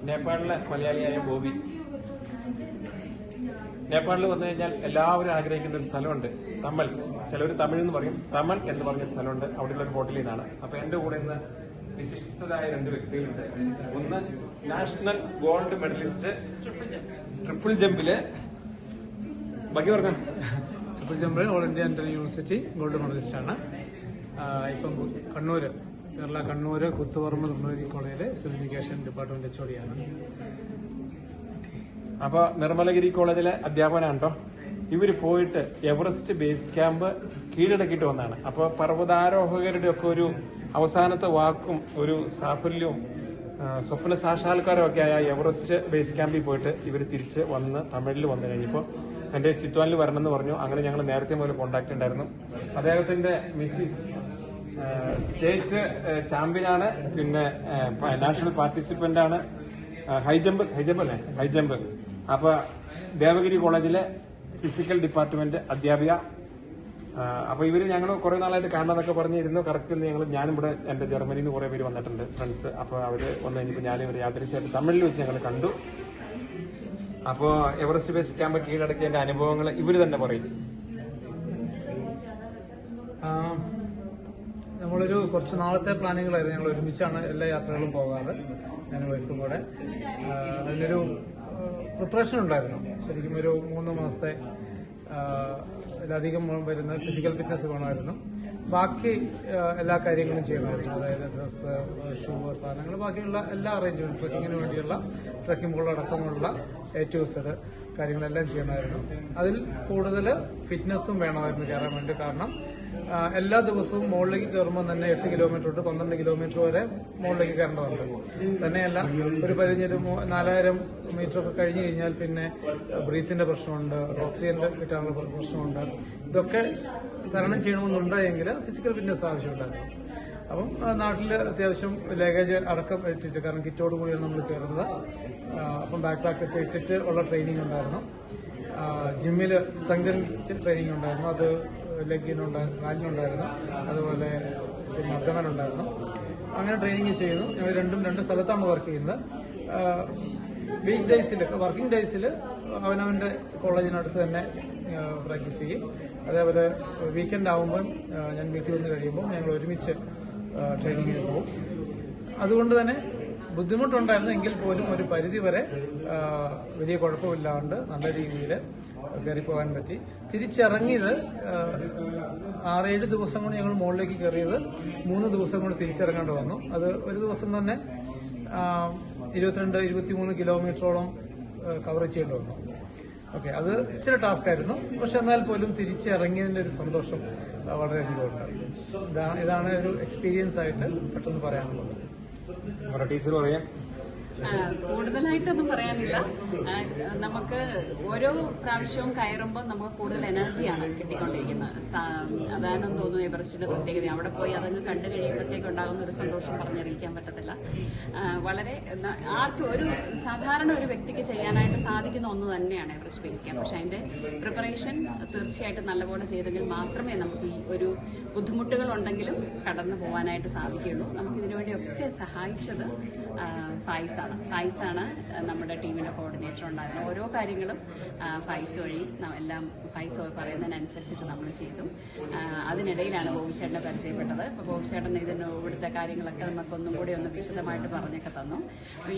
നേപ്പാളിലെ മലയാളിയായ ബോബി. നേപ്പാളിൽ വന്നു കഴിഞ്ഞാൽ എല്ലാവരും ആഗ്രഹിക്കുന്ന ഒരു സ്ഥലമുണ്ട്, തമൽ. ചിലവർ തമിഴ് എന്ന് പറയും, തമൽ എന്ന് പറഞ്ഞൊരു സ്ഥലമുണ്ട്. അവിടെയുള്ള ഒരു ഹോട്ടലിൽ നിന്നാണ്. അപ്പൊ എന്റെ കൂടെ ഇന്ന് വിശിഷ്ടരായ 2 വ്യക്തികളുണ്ട്. ഒന്ന് നാഷണൽ ഗോൾഡ് മെഡലിസ്റ്റ് ട്രിപ്പിൾ ജമ്പില് ബാക്കി പറഞ്ഞു. ട്രിപ്പിൾ ജമ്പിൽ all India inter university gold medallist ആണ്. ഇപ്പം കണ്ണൂര്, കേരള കണ്ണൂര് കുത്തുപറമ്പ് നിർമ്മലഗിരി കോളേജിലെ എഡ്യൂക്കേഷൻ ഡിപ്പാർട്ട്മെന്റ് HOD ആണ്. അപ്പൊ നിർമ്മലഗിരി കോളേജിലെ അധ്യാപകനാണ് കേട്ടോ. ഇവര് പോയിട്ട് എവറസ്റ്റ് ബേസ് ക്യാമ്പ് കീഴടക്കിയിട്ട് വന്നതാണ്. അപ്പൊ പർവ്വതാരോഹകരുടെ ഒക്കെ ഒരു അവസാനത്തെ വാക്കും ഒരു സാഫല്യവും സ്വപ്ന സാക്ഷാത്കാരവും ഒക്കെ ആയ എവറസ്റ്റ് ബേസ് ക്യാമ്പിൽ പോയിട്ട് ഇവർ തിരിച്ച് വന്ന് തമിഴിൽ വന്നു കഴിഞ്ഞപ്പോൾ എന്റെ ചിത്വാനിൽ വരണമെന്ന് പറഞ്ഞു. അങ്ങനെ ഞങ്ങൾ നേരത്തെ മുതൽ കോണ്ടാക്ട് ഉണ്ടായിരുന്നു. അദ്ദേഹത്തിന്റെ മിസ്സിസ് സ്റ്റേറ്റ് ചാമ്പ്യനാണ്, പിന്നെ നാഷണൽ പാർട്ടിസിപ്പന്റ് ആണ്, ഹൈജമ്പ്. അപ്പൊ ദേവഗിരി കോളേജിലെ ഫിസിക്കൽ ഡിപ്പാർട്ട്മെന്റ് അധ്യാപിക. അപ്പൊ ഇവര് ഞങ്ങൾ കുറെ നാളായിട്ട് കാണാന്നൊക്കെ പറഞ്ഞിരുന്നു. കറക്റ്റ് ഞാനും ഇവിടെ എന്റെ ജർമ്മനിയിൽ നിന്ന് കുറെ പേര് വന്നിട്ടുണ്ട്, ഫ്രണ്ട്സ്. അപ്പൊ അവര് വന്നു കഴിഞ്ഞപ്പോൾ ഞാനും ഇവർ യാദൃശ്യമായിട്ട് തമിഴിൽ വെച്ച് ഞങ്ങൾ കണ്ടു. അപ്പോ എവറസ്റ്റ് ബേസ് ക്യാമ്പ് കീഴടക്കിയതിന്റെ അനുഭവങ്ങൾ ഇവര് തന്നെ പറയും. നമ്മളൊരു കുറച്ച് നാളത്തെ പ്ലാനിങ്ങളായിരുന്നു. ഞങ്ങൾ ഒരുമിച്ചാണ് എല്ലാ യാത്രകളും പോകാറ്, ഞാൻ വൈഫും കൂടെ. അതിനൊരു പ്രിപ്പറേഷൻ ഉണ്ടായിരുന്നു. ശരിക്കും ഒരു 3 മാസത്തെ അതിലധികം വരുന്ന ഫിസിക്കൽ ഫിറ്റ്നസ് വേണമായിരുന്നു. ബാക്കി എല്ലാ കാര്യങ്ങളും ചെയ്യണമായിരുന്നു. അതായത് ഡ്രസ്സ്, ഷൂ, സാധനങ്ങൾ, ബാക്കിയുള്ള എല്ലാ അറേഞ്ച്മെന്റ്, ട്രക്കിങ്ങിന് വേണ്ടിയുള്ള ട്രക്കിംഗ് പോൾ അടക്കമുള്ള A to Z കാര്യങ്ങളെല്ലാം ചെയ്യണമായിരുന്നു. അതിൽ കൂടുതൽ ഫിറ്റ്നസ്സും വേണമായിരുന്നു കയറാൻ വേണ്ടി. കാരണം എല്ലാ ദിവസവും മുകളിലേക്ക് കയറുമ്പോൾ തന്നെ 8 കിലോമീറ്റർ തൊട്ട് 12 കിലോമീറ്റർ വരെ മുകളിലേക്ക് കയറേണ്ടതുണ്ട്. തന്നെയല്ല, ഒരു പരിധി 4000 മീറ്റർ ഒക്കെ കഴിഞ്ഞു കഴിഞ്ഞാൽ പിന്നെ ബ്രീത്തിന്റെ പ്രശ്നമുണ്ട്, ഓക്സിജന്റെ കിട്ടാനുള്ള പ്രശ്നമുണ്ട്. ഇതൊക്കെ തരണം ചെയ്യണമെന്നുണ്ടെങ്കിൽ ഫിസിക്കൽ ഫിറ്റ്നസ് ആവശ്യമുണ്ടായിരുന്നു. അപ്പം നാട്ടിൽ അത്യാവശ്യം ലഗേജ് അടക്കം ഇട്ടിട്ട്, കാരണം കിറ്റോട് കൂടിയാണ് നമ്മൾ കയറുന്നത്. അപ്പം ബാക്ക് പാക്ക് ഒക്കെ ഇട്ടിട്ട് ഉള്ള ട്രെയിനിങ് ഉണ്ടായിരുന്നു. ജിമ്മിൽ സ്ട്രെങ്തനിങ് ട്രെയിനിങ് ഉണ്ടായിരുന്നു. അത് ലെഗിനുണ്ടായിരുന്നു, കാലിനുണ്ടായിരുന്നു, അതുപോലെ പിന്നെ അബ്ഡമനുണ്ടായിരുന്നു. അങ്ങനെ ട്രെയിനിങ് ചെയ്യുന്നു. ഞങ്ങൾ രണ്ട് സ്ഥലത്താണ് വർക്ക് ചെയ്യുന്നത്. വീക്ക് ഡേയ്സിൽ, വർക്കിംഗ് ഡേയ്സിൽ അവനവന്റെ കോളേജിനടുത്ത് തന്നെ പ്രാക്ടീസ് ചെയ്യും. അതേപോലെ വീക്കെൻഡ് ആകുമ്പോൾ ഞാൻ വീട്ടിൽ വന്ന് കഴിയുമ്പോൾ ഞങ്ങൾ ഒരുമിച്ച് ട്രെയിനിങ്ങിന് പോകും. അതുകൊണ്ട് തന്നെ ബുദ്ധിമുട്ടുണ്ടായിരുന്നു, എങ്കിൽ പോലും ഒരു പരിധി വരെ വലിയ കുഴപ്പമില്ലാണ്ട് നല്ല രീതിയിൽ കയറിപ്പോകാൻ പറ്റി. തിരിച്ചിറങ്ങിയത് 6-7 ദിവസം കൊണ്ട് ഞങ്ങൾ മുകളിലേക്ക് കയറിയത് 3 ദിവസം കൊണ്ട് തിരിച്ചിറങ്ങേണ്ടി വന്നു. അത് ഒരു ദിവസം തന്നെ 22-23 കിലോമീറ്ററോളം കവർ ചെയ്യേണ്ടി വന്നു. ഓക്കെ, അത് ഇച്ചിരി ടാസ്ക് ആയിരുന്നു. പക്ഷെ എന്നാൽ പോലും തിരിച്ചിറങ്ങിയതിന്റെ ഒരു സന്തോഷം വളരെയധികം ഉണ്ട്. ഇതാണ് ഒരു എക്സ്പീരിയൻസ് ആയിട്ട് പെട്ടെന്ന് പറയാനുള്ളത്. ടീച്ചർ പറയാം. കൂടുതലായിട്ടൊന്നും പറയാനില്ല. നമുക്ക് ഓരോ പ്രാവശ്യവും കയറുമ്പോൾ നമുക്ക് കൂടുതൽ എനർജിയാണ് കിട്ടിക്കൊണ്ടിരിക്കുന്നത്. അതാണെന്ന് തോന്നുന്നു എവറസ്റ്റിന്റെ പ്രത്യേകത. അവിടെ പോയി അതങ്ങ് കണ്ടു കഴിയുമ്പോഴത്തേക്ക് ഉണ്ടാകുന്ന ഒരു സന്തോഷം പറഞ്ഞറിയിക്കാൻ പറ്റത്തില്ല. വളരെ ഒരു സാധാരണ ഒരു വ്യക്തിക്ക് ചെയ്യാനായിട്ട് സാധിക്കുന്ന ഒന്ന് തന്നെയാണ് എവറസ്റ്റ് ബേസ് ക്യാമ്പ്. പക്ഷെ അതിന്റെ പ്രിപ്പറേഷൻ തീർച്ചയായിട്ടും നല്ലപോലെ ചെയ്തെങ്കിൽ മാത്രമേ നമുക്ക് ഈ ഒരു ബുദ്ധിമുട്ടുകൾ ഉണ്ടെങ്കിലും കടന്നു പോകാനായിട്ട് സാധിക്കുകയുള്ളൂ. നമുക്ക് ഇതിനുവേണ്ടിയൊക്കെ സഹായിച്ചത് ഫൈസാണ് നമ്മുടെ ടീമിന്റെ കോർഡിനേറ്റർ ഉണ്ടായിരുന്നത്. ഓരോ കാര്യങ്ങളും ഫൈസ് വഴി എല്ലാം ഫൈസ് പറയുന്നതിനനുസരിച്ചിട്ട് നമ്മൾ ചെയ്തു. അതിനിടയിലാണ് ബോബിച്ചേട്ടനെ പരിചയപ്പെട്ടത്. ഇപ്പോൾ ബോബിച്ചേട്ടൻ ഇവിടുത്തെ കാര്യങ്ങളൊക്കെ നമുക്കൊന്നും കൂടി ഒന്ന് വിശദമായിട്ട് പറഞ്ഞൊക്കെ തന്നു.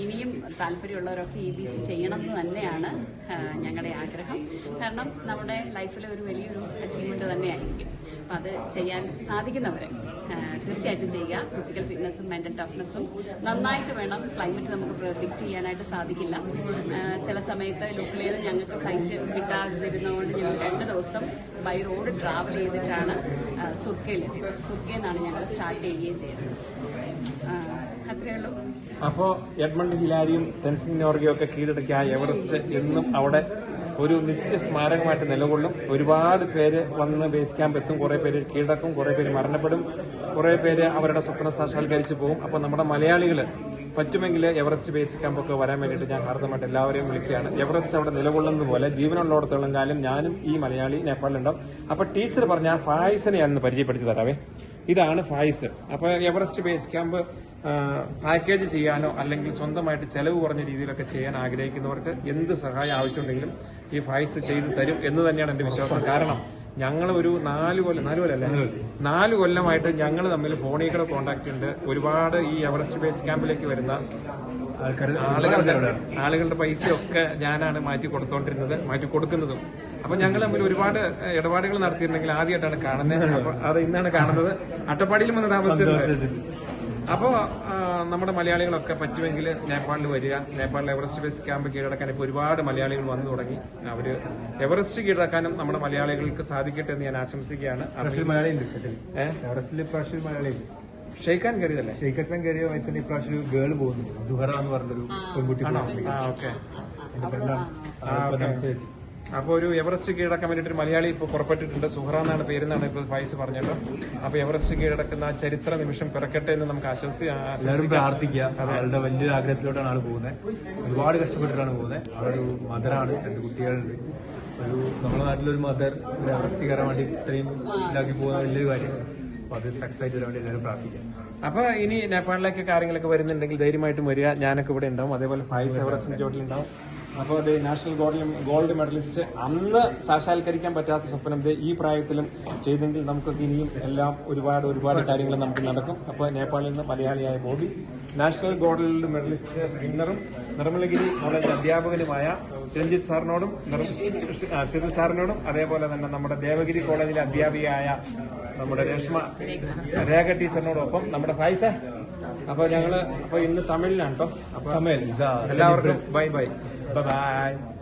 ഇനിയും താല്പര്യമുള്ളവരൊക്കെ EBC ചെയ്യണം എന്ന് തന്നെയാണ് ഞങ്ങളുടെ ആഗ്രഹം. കാരണം നമ്മുടെ ലൈഫിലെ ഒരു വലിയൊരു അച്ചീവ്മെന്റ് തന്നെയായിരിക്കും. അപ്പം അത് ചെയ്യാൻ സാധിക്കുന്നവരെ തീർച്ചയായിട്ടും ചെയ്യുക. ഫിസിക്കൽ ഫിറ്റ്നസും മെന്റൽ ടഫ്നെസ്സും നന്നായിട്ട് വേണം. ക്ലൈമറ്റ് നമുക്ക് പ്രെഡിക്റ്റ് ചെയ്യാനായിട്ട് സാധിക്കില്ല. ചില സമയത്ത് ലുക്കിലേത് ഞങ്ങൾക്ക് ഫ്ലൈറ്റ് കിട്ടാതിരുന്നതുകൊണ്ട് ഞങ്ങൾ 2 ദിവസം ബൈ റോഡ് ട്രാവൽ ചെയ്തിട്ടാണ് സുർക്കയിലെത്തിയത്. സുർക്കയിൽ നിന്നാണ് ഞങ്ങൾ സ്റ്റാർട്ട് ചെയ്യുകയും ചെയ്തത്. അത്രയേ ഉള്ളൂ. അപ്പോ എഡ്മണ്ട് ഹിലാരിയും ടെൻസിംഗ് നോർഗയും ഒക്കെ കീഴടക്കിയ എവറസ്റ്റ് എന്നും അവിടെ ഒരു നിത്യസ്മാരകമായിട്ട് നിലകൊള്ളും. ഒരുപാട് പേര് വന്ന് ബേസ് ക്യാമ്പ് എത്തും, കുറെ പേര് കീഴടക്കും, കുറെ പേര് മരണപ്പെടും, കുറെ പേര് അവരുടെ സ്വപ്ന സാക്ഷാത്കരിച്ച് പോകും. അപ്പോൾ നമ്മുടെ മലയാളികൾ പറ്റുമെങ്കിൽ എവറസ്റ്റ് ബേസ് ക്യാമ്പൊക്കെ വരാൻ വേണ്ടിയിട്ട് ഞാൻ ഹാർദമായിട്ട് എല്ലാവരെയും വിളിക്കുകയാണ്. എവറസ്റ്റ് അവിടെ നിലകൊള്ളുന്നത് പോലെ ജീവനുള്ളോടത്തോളം കാലം ഞാനും ഈ മലയാളി നേപ്പാളിലുണ്ടാവും. അപ്പൊ ടീച്ചർ പറഞ്ഞ ഫായിസിനെ ഞാനൊന്ന് പരിചയപ്പെടുത്തി തരാവേ. ഇതാണ് ഫായിസ്. അപ്പൊ എവറസ്റ്റ് ബേസ് ക്യാമ്പ് പാക്കേജ് ചെയ്യാനോ അല്ലെങ്കിൽ സ്വന്തമായിട്ട് ചെലവ് കുറഞ്ഞ രീതിയിലൊക്കെ ചെയ്യാൻ ആഗ്രഹിക്കുന്നവർക്ക് എന്ത് സഹായം ആവശ്യമുണ്ടെങ്കിലും ഈ ഫൈസ് ചെയ്തു തരും എന്ന് തന്നെയാണ് എന്റെ വിശ്വാസം. കാരണം ഞങ്ങൾ ഒരു 4 കൊല്ലമായിട്ട് ഞങ്ങൾ തമ്മിൽ ഫോണിൽ കൂടെ കോണ്ടാക്ട് ഉണ്ട്. ഒരുപാട് ഈ എവറസ്റ്റ് ബേസ് ക്യാമ്പിലേക്ക് വരുന്ന ആളുകളുടെ പൈസയൊക്കെ ഞാനാണ് മാറ്റി കൊടുക്കുന്നതും. അപ്പൊ ഞങ്ങൾ തമ്മിൽ ഒരുപാട് ഇടപാടുകൾ നടത്തിയിട്ടുണ്ടെങ്കിൽ ആദ്യമായിട്ടാണ് കാണുന്നത്. അപ്പൊ അത് ഇന്നാണ് കാണുന്നത്. അട്ടപ്പാടിയിലും വന്ന് താമസിച്ചിട്ടുണ്ട്. അപ്പോ നമ്മുടെ മലയാളികളൊക്കെ പറ്റുമെങ്കിൽ നേപ്പാളിൽ വരിക. നേപ്പാളിൽ എവറസ്റ്റ് ബേസ് ക്യാമ്പ് കീഴടക്കാൻ ഇപ്പോൾ ഒരുപാട് മലയാളികൾ വന്നു തുടങ്ങി. അവര് എവറസ്റ്റ് കീഴടക്കാനും നമ്മുടെ മലയാളികൾക്ക് സാധിക്കട്ടെ എന്ന് ഞാൻ ആശംസിക്കുകയാണ്. ഷെയ്ഖാൻ കയറിയതല്ലേ? ഷെയ്ഖാൻ കയറിയ തന്നെ ഇപ്രാവശ്യം ഒരു ഗേൾ പോകുന്നു, സുഹറ എന്ന് പറഞ്ഞൊരു പെൺകുട്ടി. അപ്പൊ ഒരു എവറസ്റ്റ് കീഴടക്കാൻ വേണ്ടിട്ട് ഒരു മലയാളി ഇപ്പൊ പുറപ്പെട്ടിട്ടുണ്ട്. സുഹറ എന്നാണ് പേരെന്നാണ് ഇപ്പൊ ഫൈസ് പറഞ്ഞല്ലോ. അപ്പൊ എവറസ്റ്റ് കീഴടക്കുന്ന ചരിത്ര നിമിഷം പിറക്കട്ടെ എന്ന് നമുക്ക് എല്ലാവരും പ്രാർത്ഥിക്കുക. അവളുടെ വലിയൊരു ആഗ്രഹത്തിലോട്ടാണ് ആള് പോകുന്നത്. ഒരുപാട് കഷ്ടപ്പെട്ടിട്ടാണ് പോകുന്നത്. അവളൊരു മദറാണ്, 2 കുട്ടികളുണ്ട്. നമ്മുടെ നാട്ടിലൊരു മദർ എവറസ്റ്റ് കയറാൻ വേണ്ടി ഇത്രയും ഇതാക്കി പോകുന്ന വലിയൊരു കാര്യമാണ്. അപ്പൊ അത് സക്സസ് ആയിട്ട് വരാൻ വേണ്ടി എല്ലാവരും പ്രാർത്ഥിക്കാം. അപ്പൊ ഇനി നേപ്പാളിലേക്ക് കാര്യങ്ങളൊക്കെ വരുന്നുണ്ടെങ്കിൽ ധൈര്യമായിട്ടും വരിക. ഞാനൊക്കെ ഇവിടെ ഉണ്ടാവും. അതേപോലെ ഫൈസ് എവറസ്റ്റിന്റെ ചോട്ടിലുണ്ടാവും. അപ്പോൾ അത് നാഷണൽ ഗോൾഡ് മെഡലിസ്റ്റ് അന്ന് സാക്ഷാത്കരിക്കാൻ പറ്റാത്ത സ്വപ്നം ഈ പ്രായത്തിലും ചെയ്തെങ്കിൽ നമുക്കൊക്കെ ഇനിയും എല്ലാം ഒരുപാട് കാര്യങ്ങൾ നമുക്ക് നടക്കും. അപ്പോൾ നേപ്പാളിൽ നിന്ന് മലയാളിയായ ബോബി, നാഷണൽ ഗോൾഡ് മെഡലിസ്റ്റ് വിന്നറും നിർമ്മലഗിരി കോളേജ് അധ്യാപകനുമായ രഞ്ജിത്ത് സാറിനോടും ഷിറിൽ സാറിനോടും അതേപോലെ തന്നെ നമ്മുടെ ദേവഗിരി കോളേജിലെ അധ്യാപികയായ നമ്മുടെ രേഖ ടീച്ചറിനോടൊപ്പം നമ്മുടെ ഫൈസ. അപ്പൊ ഇന്ന് തമിഴിലാണ് കേട്ടോ. അപ്പൊ എല്ലാവർക്കും ബൈ. Bye-bye.